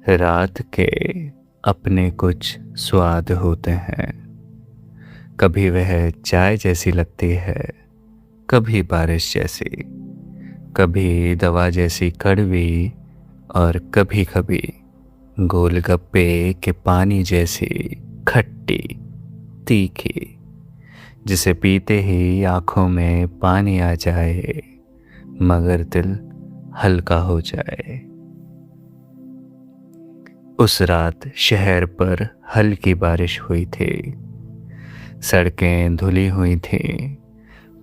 रात के अपने कुछ स्वाद होते हैं। कभी वह चाय जैसी लगती है, कभी बारिश जैसी, कभी दवा जैसी कड़वी, और कभी कभी गोलगप्पे के पानी जैसी खट्टी तीखी, जिसे पीते ही आंखों में पानी आ जाए मगर दिल हल्का हो जाए। उस रात शहर पर हल्की बारिश हुई थी। सड़कें धुली हुई थीं,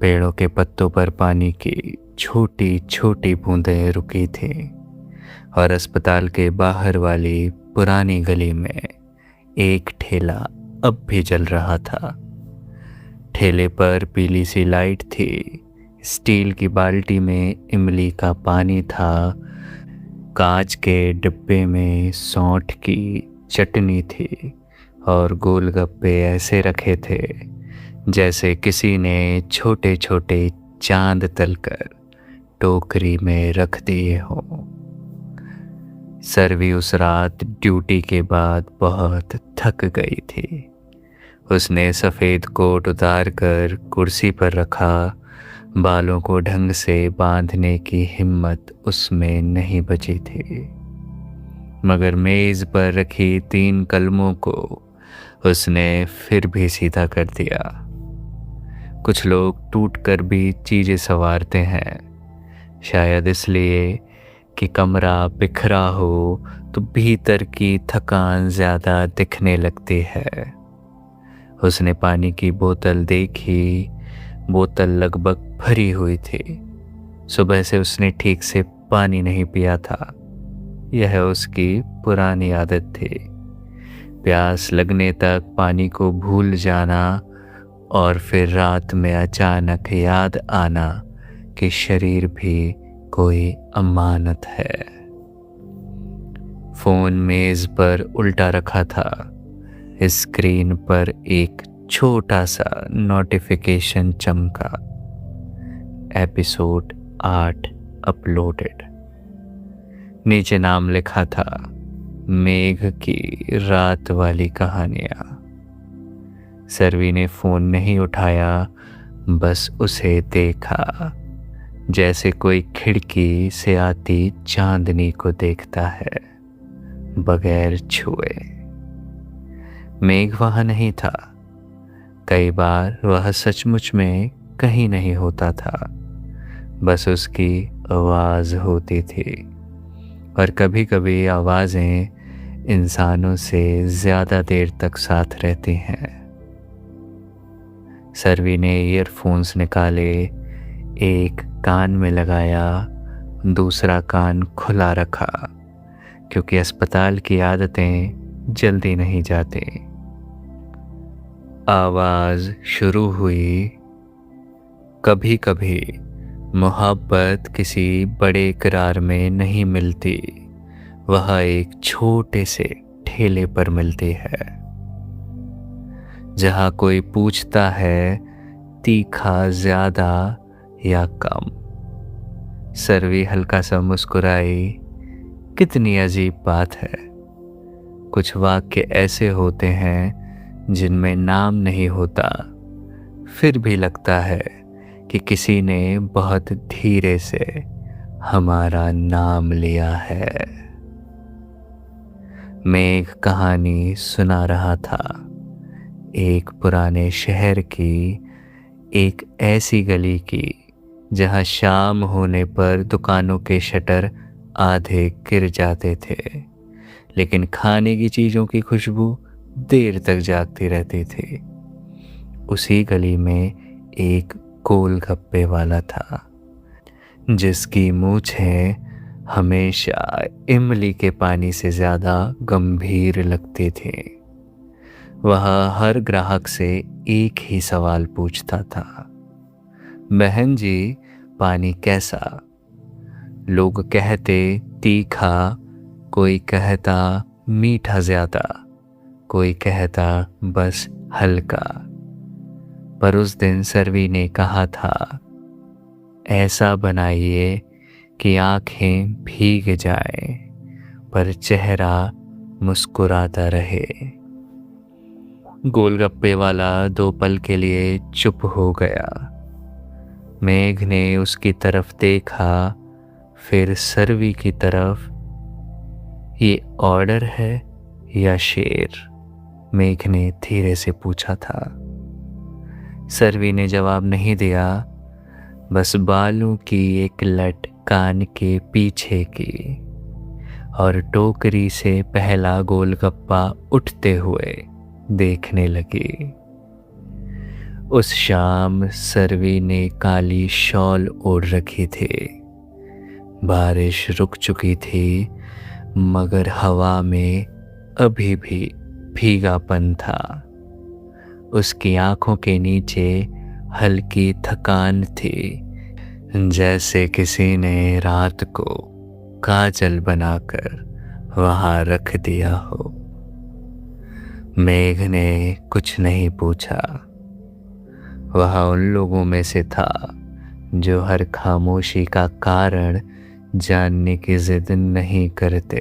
पेड़ों के पत्तों पर पानी की छोटी छोटी बूंदें रुकी थीं, और अस्पताल के बाहर वाली पुरानी गली में एक ठेला अब भी जल रहा था। ठेले पर पीली सी लाइट थी, स्टील की बाल्टी में इमली का पानी था, कांच के डिब्बे में सौंठ की चटनी थी, और गोलगप्पे ऐसे रखे थे जैसे किसी ने छोटे छोटे चांद तलकर टोकरी में रख दिए हों। सर्वी उस रात ड्यूटी के बाद बहुत थक गई थी। उसने सफ़ेद कोट उतार कर कुर्सी पर रखा। बालों को ढंग से बांधने की हिम्मत उसमें नहीं बची थी, मगर मेज़ पर रखी 3 कलमों को उसने फिर भी सीधा कर दिया। कुछ लोग टूटकर भी चीज़ें संवारते हैं, शायद इसलिए कि कमरा बिखरा हो तो भीतर की थकान ज़्यादा दिखने लगती है। उसने पानी की बोतल देखी। बोतल लगभग भरी हुई थी। सुबह से उसने ठीक से पानी नहीं पिया था। यह उसकी पुरानी आदत थी, प्यास लगने तक पानी को भूल जाना और फिर रात में अचानक याद आना कि शरीर भी कोई अमानत है। फोन मेज पर उल्टा रखा था। स्क्रीन पर एक छोटा सा नोटिफिकेशन चमका, एपिसोड 8 अपलोडेड। नीचे नाम लिखा था, मेघ की रात वाली कहानियां। सर्वी ने फोन नहीं उठाया, बस उसे देखा जैसे कोई खिड़की से आती चांदनी को देखता है बगैर छुए। मेघ वहां नहीं था। कई बार वह सचमुच में कहीं नहीं होता था, बस उसकी आवाज़ होती थी, और कभी कभी आवाज़ें इंसानों से ज़्यादा देर तक साथ रहती हैं। सर्वी ने ईयरफोन्स निकाले, एक कान में लगाया, दूसरा कान खुला रखा, क्योंकि अस्पताल की आदतें जल्दी नहीं जाती। आवाज़ शुरू हुई, कभी कभी मोहब्बत किसी बड़े इकरार में नहीं मिलती, वह एक छोटे से ठेले पर मिलती है, जहाँ कोई पूछता है तीखा ज़्यादा या कम। सर्वी हल्का सा मुस्कुराई। कितनी अजीब बात है, कुछ वाक्य ऐसे होते हैं जिनमें नाम नहीं होता, फिर भी लगता है कि किसी ने बहुत धीरे से हमारा नाम लिया है। मेघ कहानी सुना रहा था, एक पुराने शहर की, एक ऐसी गली की जहां शाम होने पर दुकानों के शटर आधे गिर जाते थे, लेकिन खाने की चीज़ों की खुशबू देर तक जागती रहती थी। उसी गली में एक गोलगप्पे वाला था, जिसकी मूंछें हमेशा इमली के पानी से ज़्यादा गंभीर लगती थी। वह हर ग्राहक से एक ही सवाल पूछता था, बहन जी पानी कैसा? लोग कहते तीखा, कोई कहता मीठा ज़्यादा, कोई कहता बस हल्का। पर उस दिन सर्वी ने कहा था, ऐसा बनाइए कि आंखें भीग जाएं, पर चेहरा मुस्कुराता रहे। गोलगप्पे वाला 2 पल के लिए चुप हो गया। मेघ ने उसकी तरफ देखा, फिर सरवी की तरफ। ये ऑर्डर है या शेर? मेघ ने धीरे से पूछा था। सरवी ने जवाब नहीं दिया, बस बालों की एक लट कान के पीछे की और टोकरी से पहला गोलगप्पा उठते हुए देखने लगी। उस शाम सरवी ने काली शॉल ओढ़ रखी थी। बारिश रुक चुकी थी, मगर हवा में अभी भी भीगापन था। उसकी आंखों के नीचे हल्की थकान थी, जैसे किसी ने रात को काजल बनाकर वहां रख दिया हो। मेघ ने कुछ नहीं पूछा। वह उन लोगों में से था जो हर खामोशी का कारण जानने की जिद नहीं करते,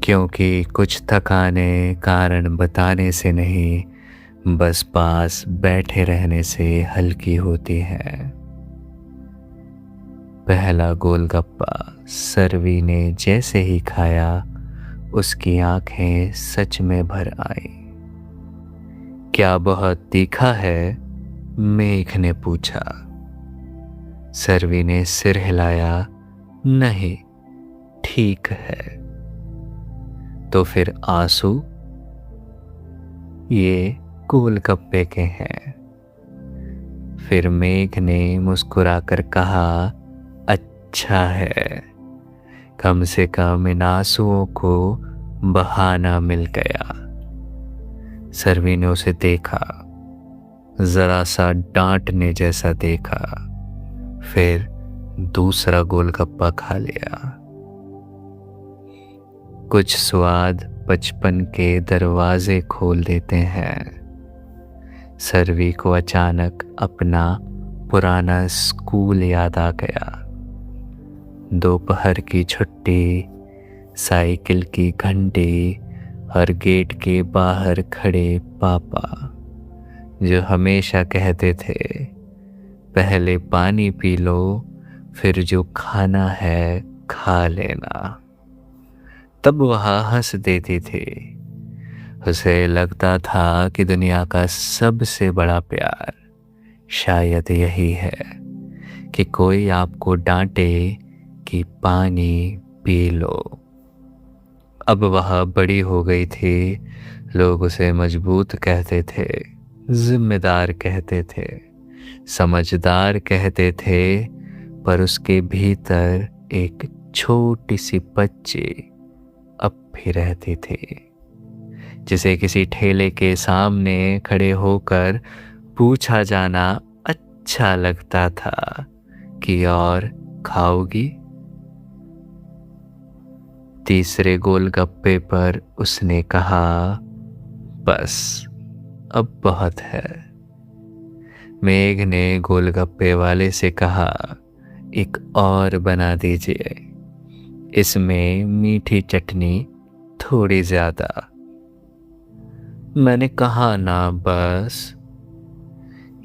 क्योंकि कुछ थकाने कारण बताने से नहीं, बस पास बैठे रहने से हल्की होती है। पहला गोलगप्पा सरवी ने जैसे ही खाया, उसकी आंखें सच में भर आईं। क्या बहुत तीखा है? मेघ ने पूछा। सरवी ने सिर हिलाया, नहीं, ठीक है। तो फिर आंसू? ये गोलगप्पे के हैं। फिर मेघ ने मुस्कुराकर कहा, अच्छा है, कम से कम इन आंसुओं को बहाना मिल गया। सरवी ने उसे देखा, जरा सा डांटने जैसा देखा, फिर दूसरा गोलगप्पा खा लिया। कुछ स्वाद बचपन के दरवाजे खोल देते हैं। सरवी को अचानक अपना पुराना स्कूल याद आ गया। दोपहर की छुट्टी, साइकिल की घंटी और गेट के बाहर खड़े पापा, जो हमेशा कहते थे, पहले पानी पी लो, फिर जो खाना है खा लेना। तब वह हंस देती थी। उसे लगता था कि दुनिया का सबसे बड़ा प्यार शायद यही है कि कोई आपको डांटे कि पानी पी लो। अब वह बड़ी हो गई थी। लोग उसे मजबूत कहते थे, जिम्मेदार कहते थे, समझदार कहते थे, पर उसके भीतर एक छोटी सी बच्ची अब भी रहती थी, जिसे किसी ठेले के सामने खड़े होकर पूछा जाना अच्छा लगता था कि और खाओगी? तीसरे गोलगप्पे पर उसने कहा, बस अब बहुत है। मेघ ने गोलगप्पे वाले से कहा, एक और बना दीजिए, इसमें मीठी चटनी थोड़ी ज्यादा। मैंने कहा ना बस।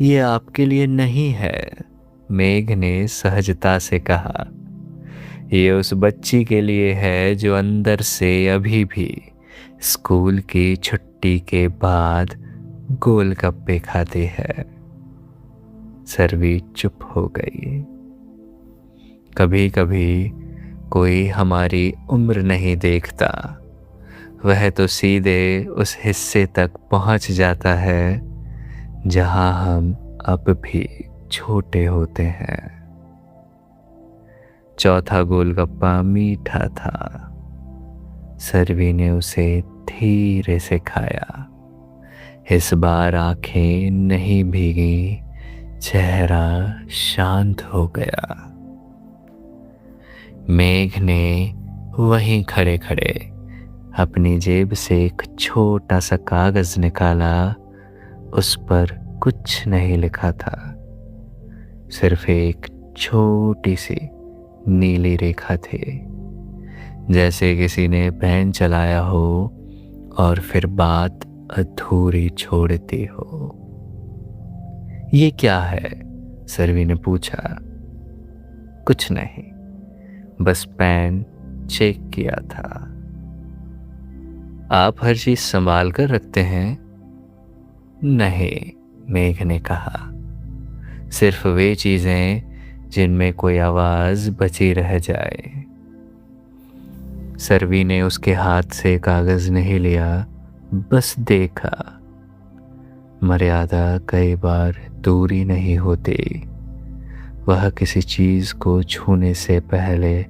ये आपके लिए नहीं है, मेघ ने सहजता से कहा। ये उस बच्ची के लिए है जो अंदर से अभी भी स्कूल की छुट्टी के बाद गोलगप्पे खाती है। सरवी चुप हो गई। कभी कभी कोई हमारी उम्र नहीं देखता, वह तो सीधे उस हिस्से तक पहुंच जाता है जहां हम अब भी छोटे होते हैं। चौथा गोलगप्पा मीठा था। सरवी ने उसे धीरे से खाया। इस बार आंखें नहीं भीगी, चेहरा शांत हो गया। मेघ ने वहीं खड़े खड़े अपनी जेब से एक छोटा सा कागज निकाला। उस पर कुछ नहीं लिखा था, सिर्फ एक छोटी सी नीली रेखा थी जैसे किसी ने पेन चलाया हो और फिर बात अधूरी छोड़ती हो। ये क्या है? सरवी ने पूछा। कुछ नहीं, बस पेन चेक किया था। आप हर चीज संभाल कर रखते हैं? नहीं, मेघ ने कहा, सिर्फ वे चीजें जिनमें कोई आवाज बची रह जाए। सरवी ने उसके हाथ से कागज नहीं लिया, बस देखा। मर्यादा कई बार दूरी नहीं होती, वह किसी चीज को छूने से पहले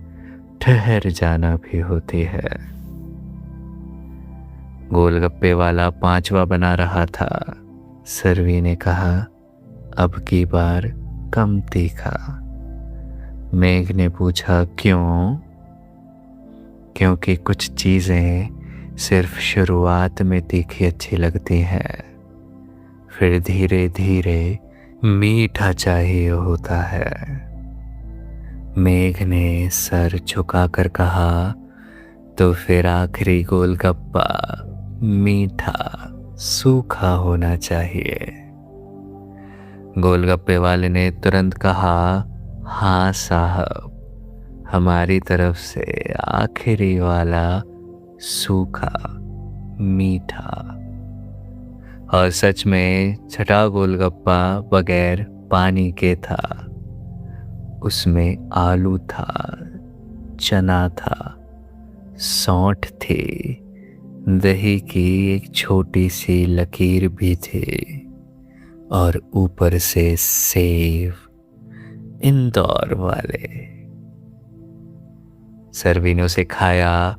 ठहर जाना भी होती है। गोलगप्पे वाला 5वां बना रहा था। सरवी ने कहा, अब की बार कम तीखा। मेघ ने पूछा, क्यों? क्योंकि कुछ चीजें सिर्फ शुरुआत में तीखी अच्छी लगती हैं, फिर धीरे धीरे मीठा चाहिए होता है। मेघ ने सर झुकाकर कहा, तो फिर आखिरी गोलगप्पा मीठा सूखा होना चाहिए। गोलगप्पे वाले ने तुरंत कहा, हाँ साहब, हमारी तरफ से आखिरी वाला सूखा मीठा। और सच में छठा गोलगप्पा बगैर पानी के था। उसमें आलू था, चना था, सौंठ थी, दही की एक छोटी सी लकीर भी थी, और ऊपर से सेव, इंदौर वाले। सरवी ने उसे खाया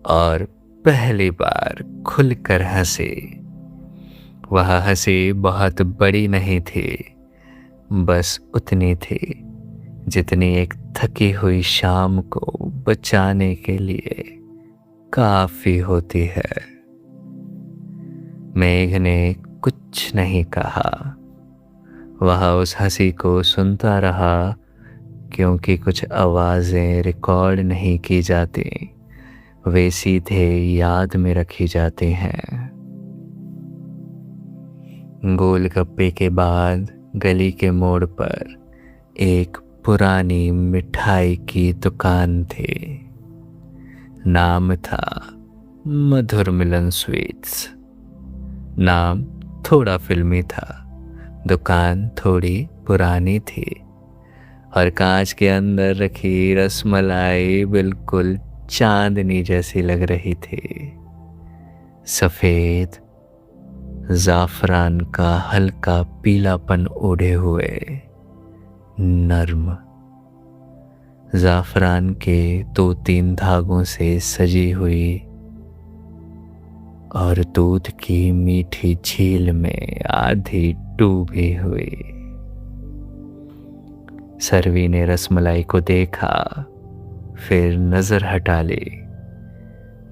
और पहली बार खुलकर हंसी। वह हंसी बहुत बड़ी नहीं थी, बस उतनी थी जितनी एक थकी हुई शाम को बचाने के लिए काफी होती है। मेघ ने कुछ नहीं कहा। वह उस हंसी को सुनता रहा, क्योंकि कुछ आवाजें रिकॉर्ड नहीं की जाती, वे सीधे याद में रखी जाती हैं। गोलगप्पे के बाद गली के मोड़ पर एक पुरानी मिठाई की दुकान थी। नाम था मधुर मिलन स्वीट्स। नाम थोड़ा फिल्मी था, दुकान थोड़ी पुरानी थी, और कांच के अंदर रखी रसमलाई बिल्कुल चांदनी जैसी लग रही थी। सफेद, जाफरान का हल्का पीलापन ओढ़े हुए, नर्म, जाफरान के 2-3 धागों से सजी हुई, और दूध की मीठी झील में आधी डूबी हुई। सरवी ने रसमलाई को देखा, फिर नजर हटा ली।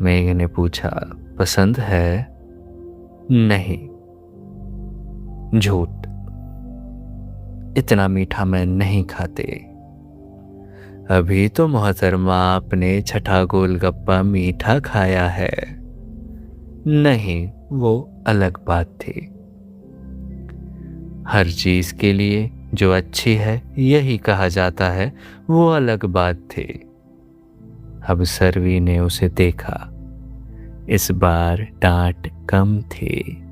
मेघ ने पूछा, पसंद है? नहीं, झूठ, इतना मीठा मैं नहीं खाते। अभी तो मोहतरमा आपने छठा गोलगप्पा मीठा खाया है। नहीं, वो अलग बात थी। हर चीज के लिए जो अच्छी है यही कहा जाता है, वो अलग बात थी। अब सरवी ने उसे देखा। इस बार डांट कम थी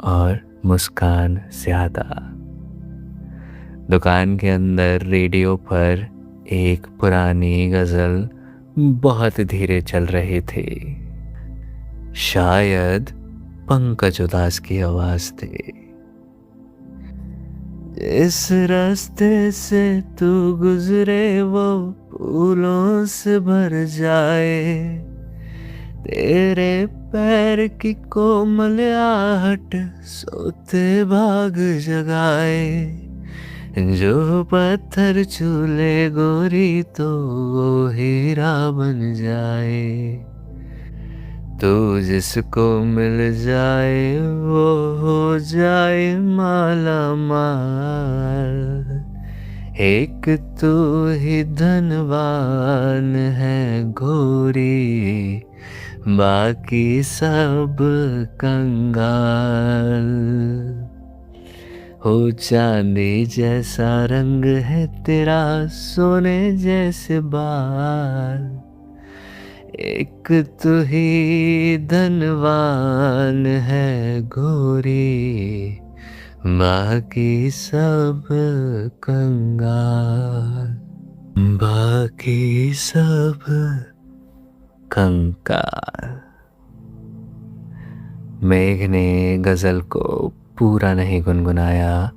और मुस्कान ज्यादा। दुकान के अंदर रेडियो पर एक पुरानी गजल बहुत धीरे चल रही थी। शायद पंकज उदास की आवाज थी। इस रास्ते से तू गुजरे वो फूलों से भर जाए, तेरे पैर की कोमल आहट सोते भाग जगाए। जो पत्थर छूले गोरी तो वो हीरा बन जाए। तू जिसको मिल जाए वो हो जाए माला माल। एक तू ही धनवान है गोरी, बाकी सब कंगाल। हो चांदी जैसा रंग है तेरा, सोने जैसे बाल। एक तू ही धनवान है गोरी, बाकी सब कंगाल। बाकी सब कंगाल। मेघ ने गजल को पूरा नहीं गुनगुनाया,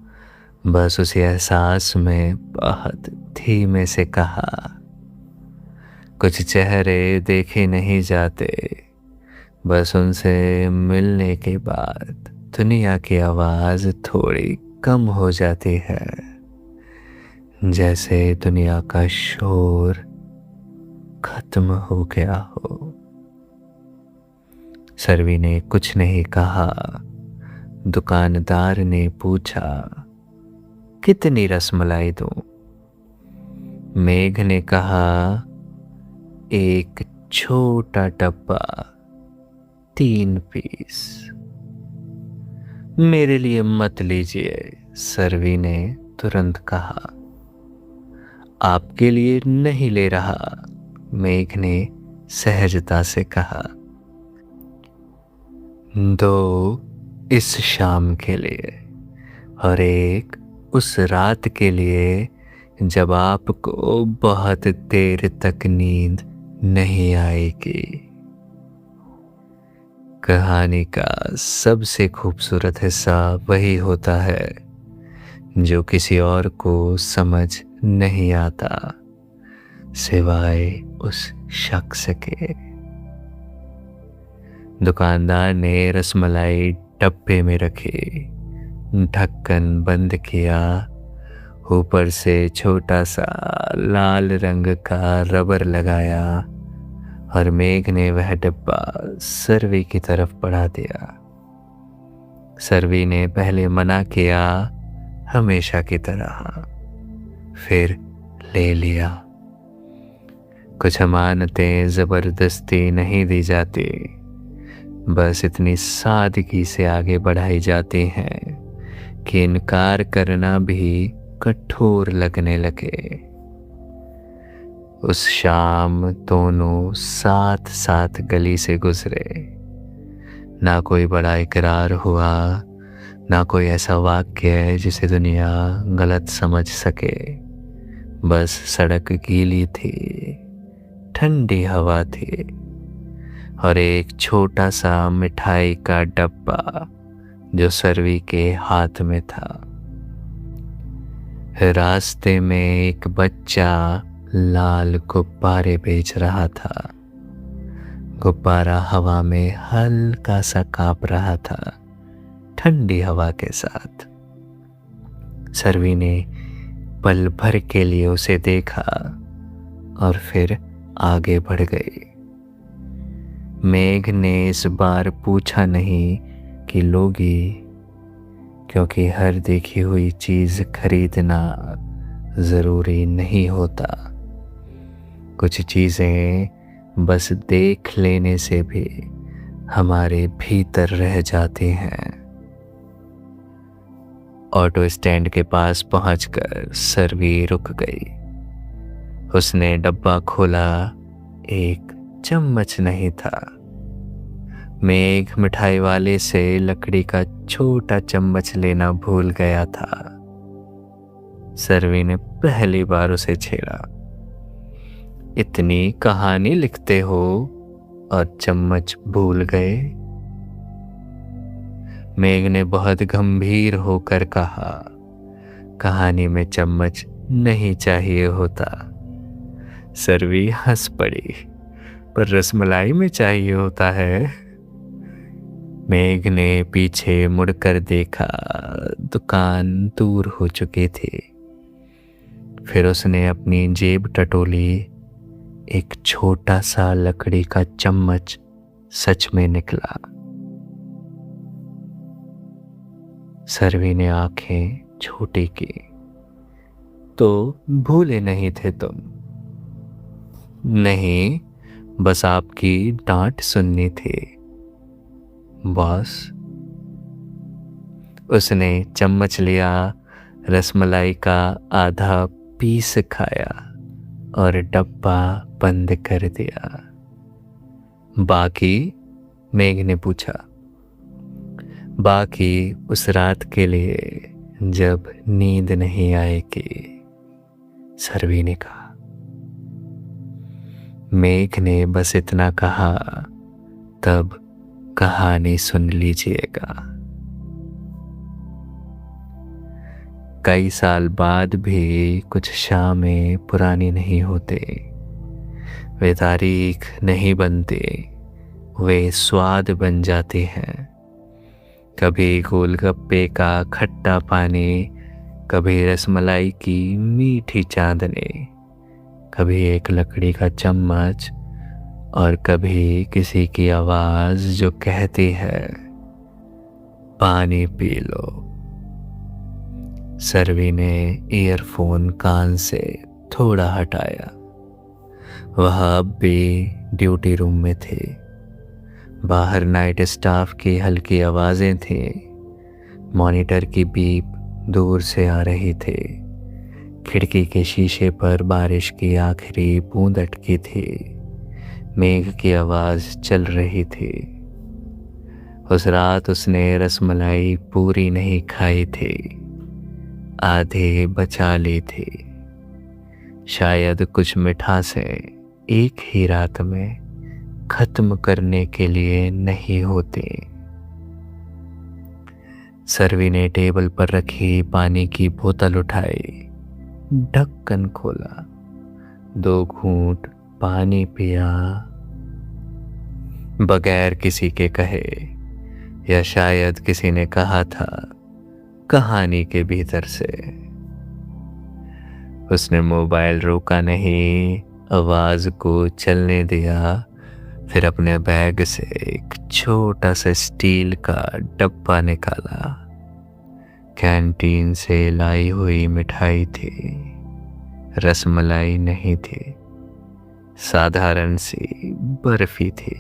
बस उसी एहसास में बहुत धीमे से कहा, कुछ चेहरे देखे नहीं जाते, बस उनसे मिलने के बाद दुनिया की आवाज थोड़ी कम हो जाती है, जैसे दुनिया का शोर खत्म हो गया हो। सर्वी ने कुछ नहीं कहा। दुकानदार ने पूछा, कितनी रसमलाई दूं? मेघ ने कहा, एक छोटा डब्बा, 3 पीस। मेरे लिए मत लीजिए, सर्वी ने तुरंत कहा। आपके लिए नहीं ले रहा, मेघ ने सहजता से कहा। 2 इस शाम के लिए और एक उस रात के लिए जब आपको बहुत देर तक नींद नहीं आएगी। कहानी का सबसे खूबसूरत हिस्सा वही होता है जो किसी और को समझ नहीं आता, सिवाय उस शख्स के। दुकानदार ने रसमलाई डब्बे में रखी, ढक्कन बंद किया, ऊपर से छोटा सा लाल रंग का रबर लगाया और मेघ ने वह डब्बा सर्वी की तरफ बढ़ा दिया। सर्वी ने पहले मना किया, हमेशा की तरह, फिर ले लिया। कुछ अमानतें जबरदस्ती नहीं दी जाती, बस इतनी सादगी से आगे बढ़ाई जाती हैं कि इनकार करना भी कठोर लगने लगे। उस शाम दोनों साथ साथ गली से गुजरे। ना कोई बड़ा इकरार हुआ, ना कोई ऐसा वाक्य जिसे दुनिया गलत समझ सके। बस सड़क गीली थी, ठंडी हवा थी और एक छोटा सा मिठाई का डब्बा जो सर्वी के हाथ में था। रास्ते में एक बच्चा लाल गुब्बारे बेच रहा था। गुब्बारा हवा में हल्का सा कांप रहा था, ठंडी हवा के साथ। सर्वी ने पल भर के लिए उसे देखा और फिर आगे बढ़ गई। मेघ ने इस बार पूछा नहीं कि लोगी, क्योंकि हर देखी हुई चीज खरीदना जरूरी नहीं होता। कुछ चीजें बस देख लेने से भी हमारे भीतर रह जाती हैं। ऑटो स्टैंड के पास पहुंचकर सर्वी रुक गई। उसने डब्बा खोला, एक चम्मच नहीं था। मेघ मिठाई वाले से लकड़ी का छोटा चम्मच लेना भूल गया था। सर्वी ने पहली बार उसे छेड़ा। इतनी कहानी लिखते हो और चम्मच भूल गए? मेघ ने बहुत गंभीर होकर कहा, कहानी में चम्मच नहीं चाहिए होता। सर्वी हंस पड़ी, पर रसमलाई में चाहिए होता है। मेघ ने पीछे मुड़कर देखा, दुकान दूर हो चुकी थी। फिर उसने अपनी जेब टटोली, एक छोटा सा लकड़ी का चम्मच सच में निकला। सर्वी ने आंखें छोटी की। तो भूले नहीं थे तुम। नहीं, बस आपकी डांट सुननी थी बॉस। उसने चम्मच लिया, रसमलाई का आधा पीस खाया और डब्बा बंद कर दिया। बाकी? मेघ ने पूछा। बाकी उस रात के लिए जब नींद नहीं आएगी, सरवी ने कहा। मेघ ने बस इतना कहा, तब कहानी सुन लीजिएगा। कई साल बाद भी कुछ शामें पुरानी नहीं होते। वे तारीख नहीं बनते, वे स्वाद बन जाते हैं। कभी गोलगप्पे का खट्टा पानी, कभी रसमलाई की मीठी चांदनी, कभी एक लकड़ी का चम्मच और कभी किसी की आवाज जो कहती है पानी पी लो। सरवी ने ईयरफोन कान से थोड़ा हटाया। वह अब भी ड्यूटी रूम में थे। बाहर नाइट स्टाफ की हल्की आवाजें थी। मॉनिटर की बीप दूर से आ रही थी। खिड़की के शीशे पर बारिश की आखिरी बूंद अटकी थी। मेघ की आवाज चल रही थी। उस रात उसने रसमलाई पूरी नहीं खाई थी, आधे बचा ली थी। शायद कुछ मिठासें एक ही रात में खत्म करने के लिए नहीं होती। सरवी ने टेबल पर रखी पानी की बोतल उठाई, ढक्कन खोला, 2 घूंट पानी पिया। बगैर किसी के कहे, या शायद किसी ने कहा था कहानी के भीतर से। उसने मोबाइल रोका नहीं, आवाज को चलने दिया। फिर अपने बैग से एक छोटा सा स्टील का डब्बा निकाला। कैंटीन से लाई हुई मिठाई थी, रसमलाई नहीं थी, साधारण सी बर्फी थी।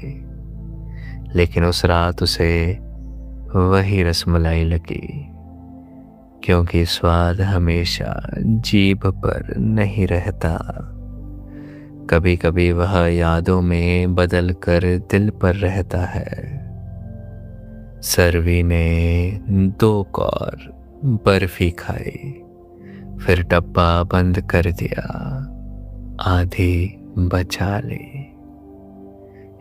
लेकिन उस रात उसे वही रसमलाई लगी, क्योंकि स्वाद हमेशा जीभ पर नहीं रहता। कभी कभी वह यादों में बदल कर दिल पर रहता है। सरवी ने 2 और बर्फी खाई, फिर डब्बा बंद कर दिया, आधी बचा ली।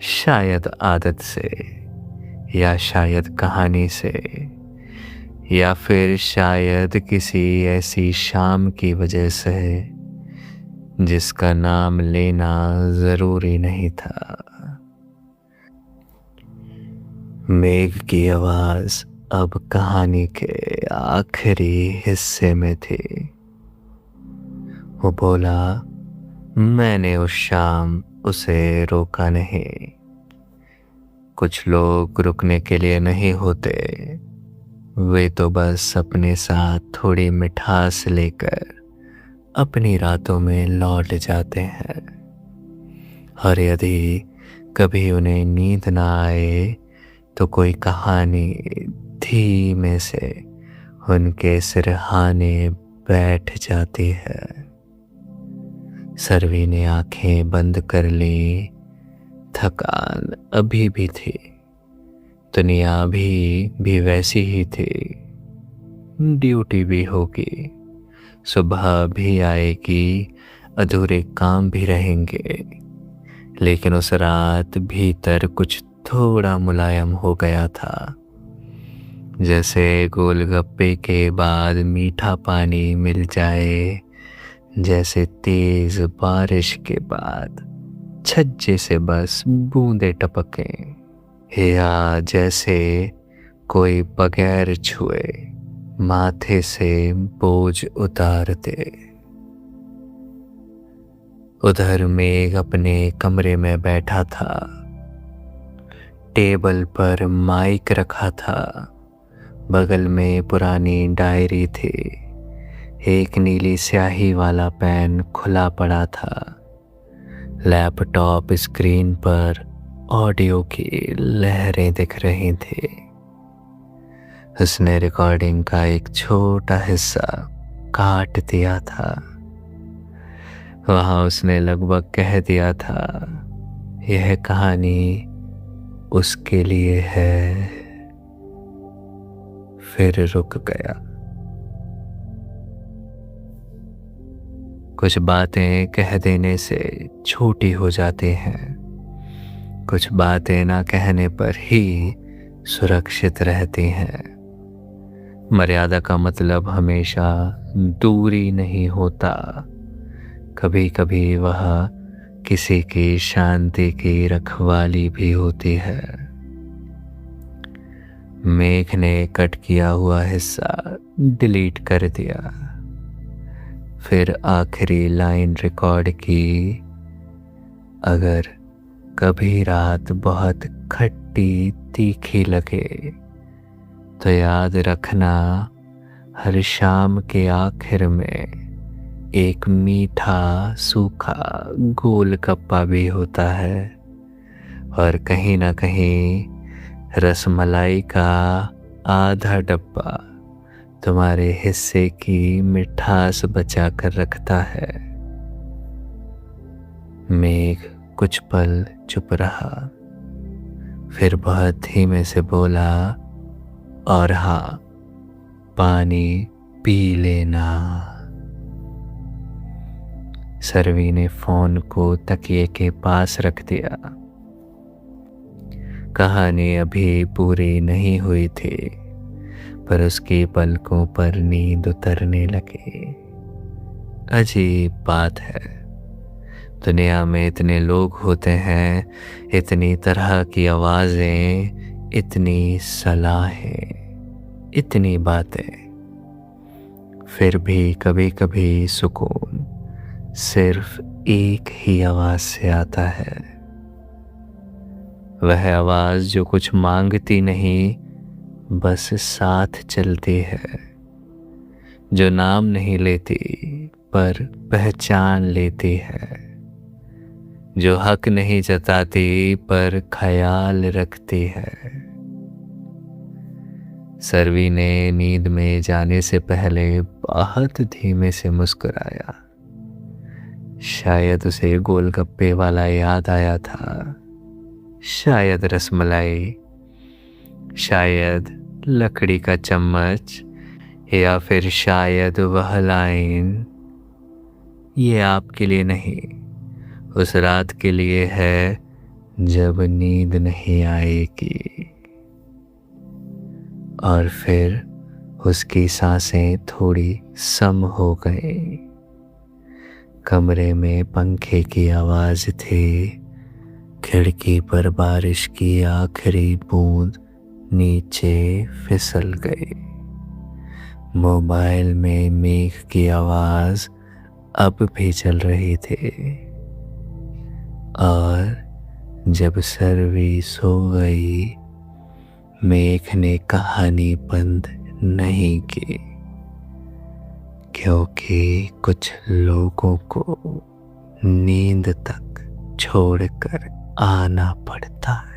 शायद आदत से, या शायद कहानी से, या फिर शायद किसी ऐसी शाम की वजह से जिसका नाम लेना जरूरी नहीं था। मेघ की आवाज अब कहानी के आखिरी हिस्से में थी। वो बोला, मैंने उस शाम उसे रोका नहीं। कुछ लोग रुकने के लिए नहीं होते, वे तो बस अपने साथ थोड़ी मिठास लेकर अपनी रातों में लौट जाते हैं। और यदि कभी उन्हें नींद ना आए तो कोई कहानी धीमे से उनके सिरहाने बैठ जाती है। सरवी ने आंखें बंद कर ली। थकान अभी भी थी, दुनिया भी वैसी ही थी। ड्यूटी भी होगी, सुबह भी आएगी, अधूरे काम भी रहेंगे। लेकिन उस रात भीतर कुछ थोड़ा मुलायम हो गया था, जैसे गोलगप्पे के बाद मीठा पानी मिल जाए, जैसे तेज बारिश के बाद छज्जे से बस बूंदे टपकें, या जैसे कोई बगैर छुए माथे से बोझ उतार दे। उधर मेघ अपने कमरे में बैठा था। टेबल पर माइक रखा था, बगल में पुरानी डायरी थी, एक नीली स्याही वाला पेन खुला पड़ा था। लैपटॉप स्क्रीन पर ऑडियो की लहरें दिख रही थी। उसने रिकॉर्डिंग का एक छोटा हिस्सा काट दिया था। वहां उसने लगभग कह दिया था, यह कहानी उसके लिए है। फिर रुक गया। कुछ बातें कह देने से छोटी हो जाती हैं, कुछ बातें ना कहने पर ही सुरक्षित रहती हैं। मर्यादा का मतलब हमेशा दूरी नहीं होता, कभी कभी वह किसी की शांति की रखवाली भी होती है। मेघ ने कट किया हुआ हिस्सा डिलीट कर दिया, फिर आखिरी लाइन रिकॉर्ड की। अगर कभी रात बहुत खट्टी तीखी लगे तो याद रखना, हर शाम के आखिर में एक मीठा सूखा गोलगप्पा भी होता है, और कहीं ना कहीं रसमलाई का आधा डब्बा तुम्हारे हिस्से की मिठास बचा कर रखता है। मेघ कुछ पल चुप रहा, फिर बहुत धीमे से बोला, और हाँ, पानी पी लेना। सर्वी ने फोन को तकिए के पास रख दिया। कहानी अभी पूरी नहीं हुई थी, पर उसकी पलकों पर नींद उतरने लगी। अजीब बात है, दुनिया में इतने लोग होते हैं, इतनी तरह की आवाजें, इतनी सलाहें, इतनी बातें, फिर भी कभी कभी सुकून सिर्फ एक ही आवाज से आता है। वह आवाज जो कुछ मांगती नहीं, बस साथ चलती है, जो नाम नहीं लेती पर पहचान लेती है, जो हक नहीं जताती पर ख्याल रखती है। सर्वी ने नींद में जाने से पहले बहुत धीमे से मुस्कुराया। शायद उसे गोलगप्पे वाला याद आया था, शायद रसमलाई, शायद लकड़ी का चम्मच, या फिर शायद वह लाइन, ये आपके लिए नहीं, उस रात के लिए है जब नींद नहीं आएगी। और फिर उसकी सांसें थोड़ी सम हो गई। कमरे में पंखे की आवाज थी, खिड़की पर बारिश की आखिरी बूंद नीचे फिसल गई। मोबाइल में मेघ की आवाज अब भी चल रही थी, और जब सर्वी सो गई, मेघ ने कहानी बंद नहीं की, क्योंकि कुछ लोगों को नींद तक छोड़कर आना पड़ता है।